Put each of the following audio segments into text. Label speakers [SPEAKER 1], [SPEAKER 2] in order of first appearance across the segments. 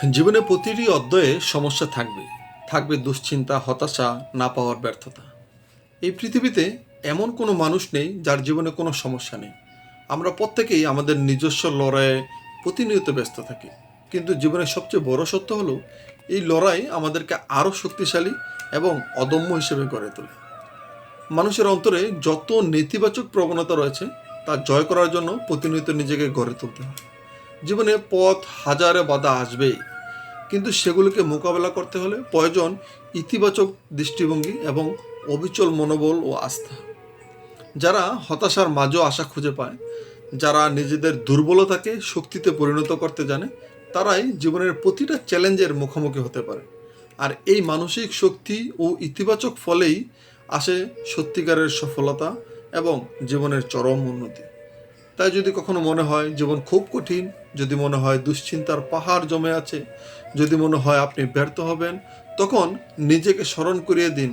[SPEAKER 1] জীবনে প্রতিটি অধ্যায়ে সমস্যা থাকবে। থাকবে দুশ্চিন্তা, হতাশা, না পাওয়ার ব্যর্থতা। এই পৃথিবীতে এমন কোনো মানুষ নেই যার জীবনে কোনো সমস্যা নেই। আমরা প্রত্যেকেই আমাদের নিজস্ব লড়াইয়ে প্রতিনিয়ত ব্যস্ত থাকি। কিন্তু জীবনের সবচেয়ে বড় সত্য হলো এই লড়াই আমাদেরকে আরও শক্তিশালী এবং অদম্য হিসেবে গড়ে তোলে। মানুষের অন্তরে যত নেতিবাচক প্রবণতা রয়েছে তা জয় করার জন্য প্রতিনিয়ত নিজেকে গড়ে তুলতে হয়। জীবনে পথ হাজারে বাধা আসবেই, কিন্তু সেগুলোকে মোকাবেলা করতে হলে প্রয়োজন ইতিবাচক দৃষ্টিভঙ্গি এবং অবিচল মনোবল ও আস্থা। যারা হতাশার মাঝেও আশা খুঁজে পায়, যারা নিজেদের দুর্বলতাকে শক্তিতে পরিণত করতে জানে, তারাই জীবনের প্রতিটা চ্যালেঞ্জের মুখোমুখি হতে পারে। আর এই মানসিক শক্তি ও ইতিবাচক ফলেই আসে সত্যিকারের সফলতা এবং জীবনের চরম উন্নতি। তাই যদি কখনো মনে হয় জীবন খুব কঠিন, যদি মনে হয় দুশ্চিন্তার পাহাড় জমে আছে, যদি মনে হয় আপনি ব্যর্থ হবেন, তখন নিজেকে স্মরণ করিয়ে দিন,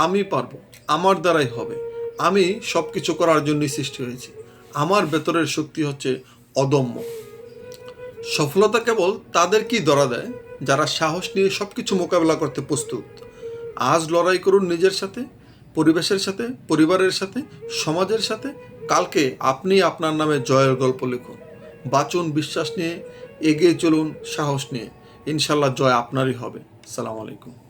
[SPEAKER 1] আমি পারবো, আমার দ্বারাই হবে, আমি সব কিছু করার জন্যই সৃষ্টি হয়েছি, আমার ভেতরের শক্তি হচ্ছে অদম্য। সফলতা কেবল তাদেরকেই ধরা দেয় যারা সাহস নিয়ে সব কিছু মোকাবেলা করতে প্রস্তুত। আজ লড়াই করুন নিজের সাথে, পরিবেশের সাথে, পরিবারের সাথে, সমাজের সাথে। কালকে আপনি আপনার নামে জয়ের গল্প লিখুন। বাঁচুন বিশ্বাস নিয়ে, এগিয়ে চলুন সাহস নিয়ে। ইনশাল্লাহ জয় আপনারই হবে। আসসালামু আলাইকুম।